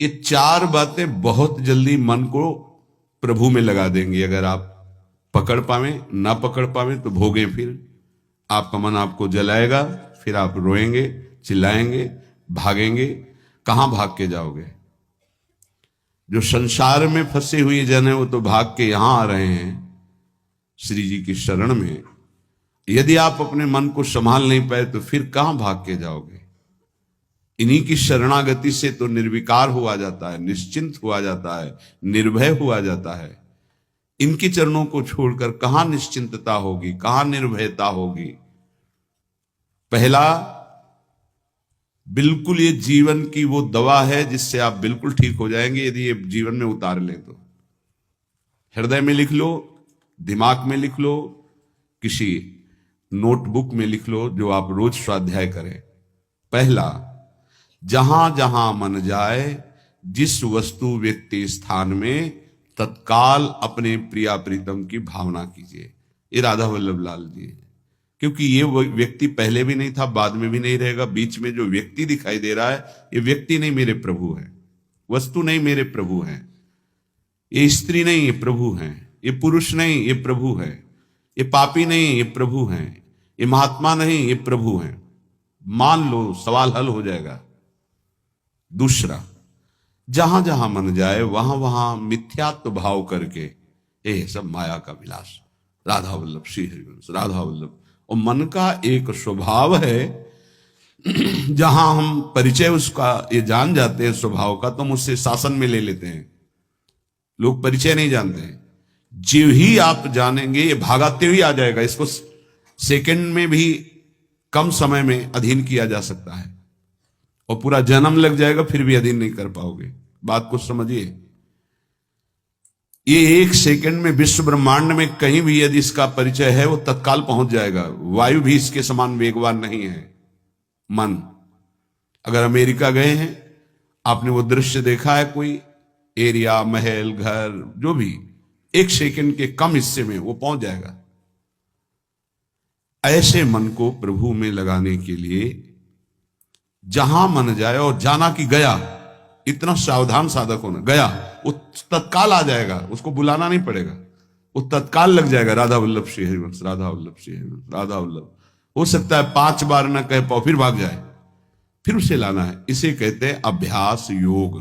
ये चार बातें बहुत जल्दी मन को प्रभु में लगा देंगी। अगर आप पकड़ पावे, ना पकड़ पावे तो भोगे। फिर आपका मन आपको जलाएगा, फिर आप रोएंगे, चिल्लाएंगे, भागेंगे। कहां भाग के जाओगे? जो संसार में फंसे हुए जन है वो तो भाग के यहां आ रहे हैं श्री जी की शरण में। यदि आप अपने मन को संभाल नहीं पाए तो फिर कहां भाग के जाओगे? इन्हीं की शरणागति से तो निर्विकार हुआ जाता है, निश्चिंत हुआ जाता है, निर्भय हुआ जाता है। इनके चरणों को छोड़कर कहां निश्चिंतता होगी, कहां निर्भयता होगी? पहला, बिल्कुल ये जीवन की वो दवा है जिससे आप बिल्कुल ठीक हो जाएंगे यदि ये जीवन में उतार लें तो। हृदय में लिख लो, दिमाग में लिख लो, किसी नोटबुक में लिख लो जो आप रोज स्वाध्याय करें। पहला, जहां जहां मन जाए, जिस वस्तु व्यक्ति स्थान में, तत्काल अपने प्रिया प्रीतम की भावना कीजिए। ये राधा वल्लभ लाल जी है। क्योंकि ये व्यक्ति पहले भी नहीं था, बाद में भी नहीं रहेगा। बीच में जो व्यक्ति दिखाई दे रहा है, ये व्यक्ति नहीं, मेरे प्रभु है। वस्तु नहीं, मेरे प्रभु है। ये स्त्री नहीं, ये प्रभु है। ये पुरुष नहीं, ये प्रभु है। ये पापी नहीं, ये प्रभु है। ये महात्मा नहीं, ये प्रभु है। मान लो, सवाल हल हो जाएगा। दूसरा, जहां जहां मन जाए वहां वहां मिथ्यात्व भाव करके ये सब माया का विलास। राधा वल्लभ, श्री हरिवंश, राधा वल्लभ। और मन का एक स्वभाव है, जहां हम परिचय उसका ये जान जाते हैं स्वभाव का, तो हम उससे शासन में ले लेते हैं। लोग परिचय नहीं जानते हैं। जो ही आप जानेंगे ये भागाते हुए आ जाएगा। इसको सेकंड में भी कम समय में अधीन किया जा सकता है और पूरा जन्म लग जाएगा, फिर भी अधीन नहीं कर पाओगे। बात को समझिए। ये एक सेकंड में विश्व ब्रह्मांड में कहीं भी यदि इसका परिचय है वो तत्काल पहुंच जाएगा। वायु भी इसके समान वेगवान नहीं है मन। अगर अमेरिका गए हैं, आपने वो दृश्य देखा है, कोई एरिया, महल, घर, जो भी, एक सेकंड के कम हिस्से में वो पहुंच जाएगा। ऐसे मन को प्रभु में लगाने के लिए जहां मन जाए, और जाना कि गया, इतना सावधान साधक होना। गया वो तत्काल आ जाएगा, उसको बुलाना नहीं पड़ेगा, वो तत्काल लग जाएगा। राधा वल्लभ श्री हरिवंश, राधा वल्लभ श्री हरिवंश, राधा वल्लभ। हो सकता है 5 बार न कह पाओ, फिर भाग जाए, फिर उसे लाना है। इसे कहते हैं अभ्यास योग।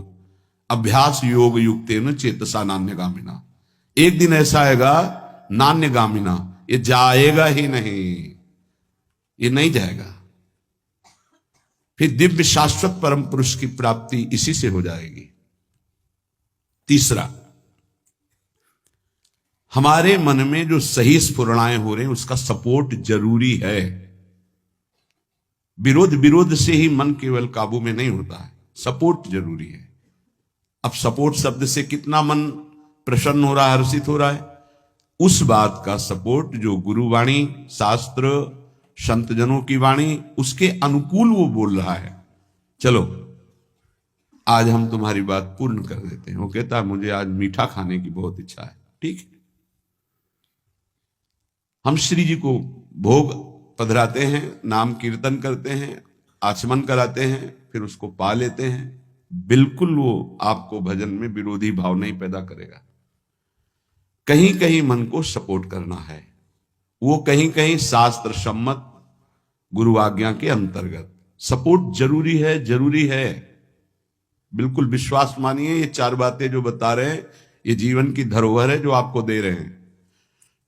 अभ्यास योग युक्तेन चेतसा नान्यगामिना। एक दिन ऐसा आएगा नान्यगामिना, ये जाएगा ही नहीं, ये नहीं जाएगा। फिर दिव्य शाश्वत परम पुरुष की प्राप्ति इसी से हो जाएगी। तीसरा, हमारे मन में जो सही स्फुरणाएं हो रहे हैं उसका सपोर्ट जरूरी है। विरोध से ही मन केवल काबू में नहीं होता है, सपोर्ट जरूरी है। अब सपोर्ट शब्द से कितना मन प्रसन्न हो रहा है, हर्षित हो रहा है, उस बात का सपोर्ट जो गुरुवाणी, शास्त्र, संतजनों की वाणी, उसके अनुकूल वो बोल रहा है। चलो आज हम तुम्हारी बात पूर्ण कर देते हैं। वो कहता है मुझे आज मीठा खाने की बहुत इच्छा है। ठीक है, हम श्री जी को भोग पधराते हैं, नाम कीर्तन करते हैं, आचमन कराते हैं, फिर उसको पा लेते हैं। बिल्कुल वो आपको भजन में विरोधी भाव नहीं पैदा करेगा। कहीं कहीं मन को सपोर्ट करना है, वो कहीं कहीं शास्त्र सम्मत गुरु आज्ञा के अंतर्गत सपोर्ट जरूरी है, जरूरी है। बिल्कुल विश्वास मानिए, ये 4 बातें जो बता रहे हैं ये जीवन की धरोहर है जो आपको दे रहे हैं।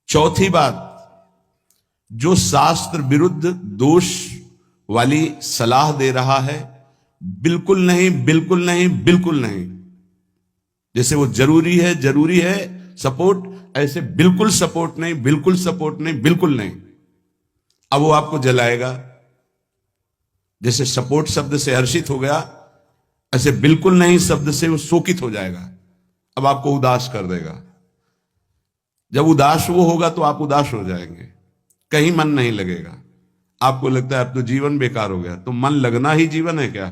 चौथी बात, जो शास्त्र विरुद्ध दोष वाली सलाह दे रहा है, बिल्कुल नहीं, बिल्कुल नहीं, बिल्कुल नहीं। जैसे वो जरूरी है, जरूरी है सपोर्ट, ऐसे बिल्कुल सपोर्ट नहीं, बिल्कुल सपोर्ट नहीं, बिल्कुल नहीं। अब वो आपको जलाएगा। जैसे सपोर्ट शब्द से हर्षित हो गया, ऐसे बिल्कुल नहीं शब्द से वो शोकित हो जाएगा। अब आपको उदास कर देगा। जब उदास वो होगा तो आप उदास हो जाएंगे, कहीं मन नहीं लगेगा। आपको लगता है अब तो जीवन बेकार हो गया। तो मन लगना ही जीवन है क्या?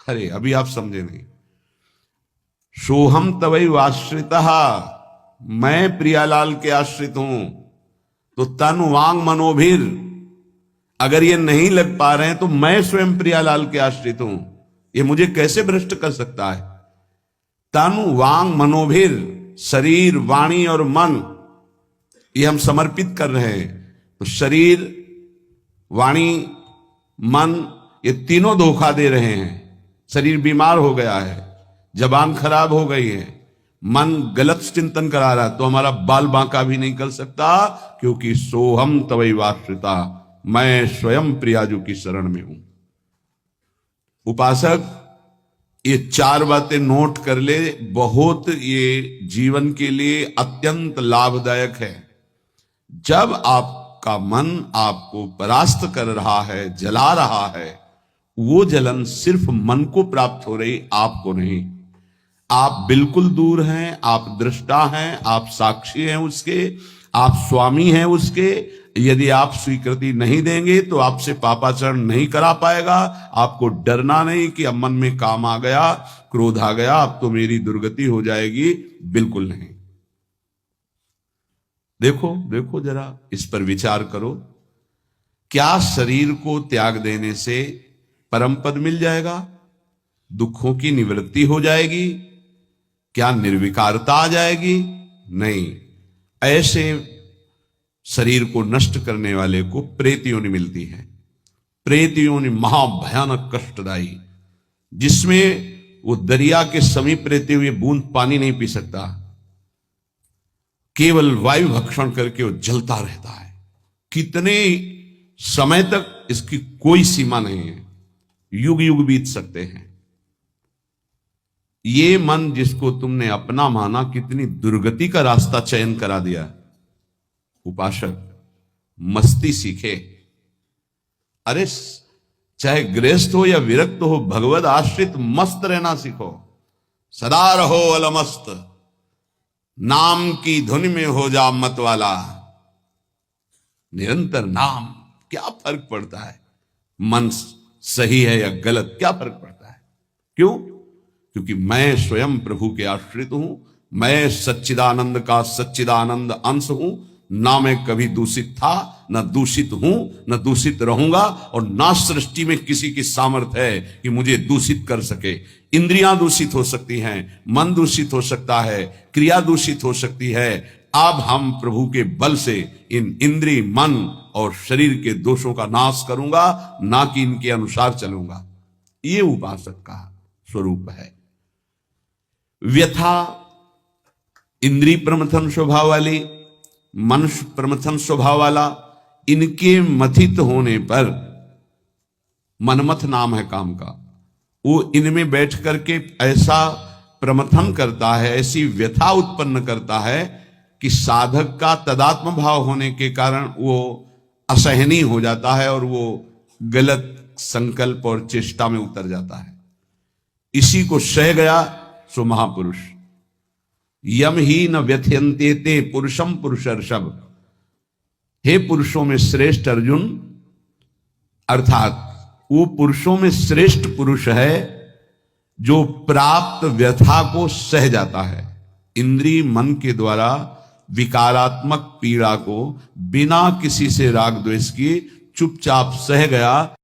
अरे अभी आप समझे नहीं। सोहम तवैव आश्रितः, मैं प्रियालाल के आश्रित हूं। तो तन वांग मनोभिर, अगर ये नहीं लग पा रहे हैं तो मैं स्वयं प्रियालाल के आश्रित हूं। ये मुझे कैसे भ्रष्ट कर सकता है? तनु वांग मनोभिर, शरीर वाणी और मन, ये हम समर्पित कर रहे हैं। तो शरीर, वाणी, मन, ये तीनों धोखा दे रहे हैं। शरीर बीमार हो गया है, जबान खराब हो गई है, मन गलत चिंतन करा रहा है, तो हमारा बाल बांका भी नहीं कर सकता, क्योंकि सोहम तवैवाश्रिता, मैं स्वयं प्रियाजू की शरण में हूं। उपासक ये 4 बातें नोट कर ले, बहुत ये जीवन के लिए अत्यंत लाभदायक है। जब आपका मन आपको परास्त कर रहा है, जला रहा है, वो जलन सिर्फ मन को प्राप्त हो रही, आपको नहीं। आप बिल्कुल दूर हैं, आप दृष्टा हैं, आप साक्षी हैं उसके, आप स्वामी हैं उसके। यदि आप स्वीकृति नहीं देंगे तो आपसे पापाचरण नहीं करा पाएगा। आपको डरना नहीं कि अब मन में काम आ गया, क्रोध आ गया, अब तो मेरी दुर्गति हो जाएगी, बिल्कुल नहीं। देखो देखो जरा, इस पर विचार करो। क्या शरीर को त्याग देने से परम पद मिल जाएगा? दुखों की निवृत्ति हो जाएगी? क्या निर्विकारता आ जाएगी? नहीं। ऐसे शरीर को नष्ट करने वाले को प्रेत योनि मिलती है। प्रेत योनि महाभयानक कष्टदायी, जिसमें वो दरिया के समीप रहते हुए बूंद पानी नहीं पी सकता, केवल वायु भक्षण करके वो जलता रहता है। कितने समय तक, इसकी कोई सीमा नहीं है, युग युग बीत सकते हैं। ये मन जिसको तुमने अपना माना, कितनी दुर्गति का रास्ता चयन करा दिया। उपासक मस्ती सीखे। अरे चाहे गृहस्थ हो या विरक्त हो, भगवद आश्रित मस्त रहना सीखो। सदा रहो अलमस्त, नाम की धुन में हो जा मत वाला। निरंतर नाम, क्या फर्क पड़ता है मन सही है या गलत, क्या फर्क पड़ता है? क्यों? क्योंकि मैं स्वयं प्रभु के आश्रित हूं, मैं सच्चिदानंद का सच्चिदानंद अंश हूं। ना मैं कभी दूषित था, ना दूषित हूं, ना दूषित रहूंगा, और ना सृष्टि में किसी की सामर्थ्य है कि मुझे दूषित कर सके। इंद्रियां दूषित हो सकती हैं, मन दूषित हो सकता है, क्रिया दूषित हो सकती है। अब हम प्रभु के बल से इन इंद्रिय, मन और शरीर के दोषों का नाश करूंगा, ना कि इनके अनुसार चलूंगा। ये उपासक का स्वरूप है। व्यथा इंद्रिय प्रमथन स्वभाव वाली, मनुष्य प्रमथन स्वभाव वाला, इनके मथित होने पर, मनमथ नाम है काम का, वो इनमें बैठ करके ऐसा प्रमथन करता है, ऐसी व्यथा उत्पन्न करता है कि साधक का तदात्म भाव होने के कारण वो असहनीय हो जाता है और वो गलत संकल्प और चेष्टा में उतर जाता है। इसी को सह गया सो महापुरुष। यम ही न व्यथयन्ते ते पुरुषम पुरुषर्षभ। हे पुरुषों में श्रेष्ठ अर्जुन, अर्थात वो पुरुषों में श्रेष्ठ पुरुष है जो प्राप्त व्यथा को सह जाता है। इंद्रिय मन के द्वारा विकारात्मक पीड़ा को बिना किसी से राग द्वेष की चुपचाप सह गया।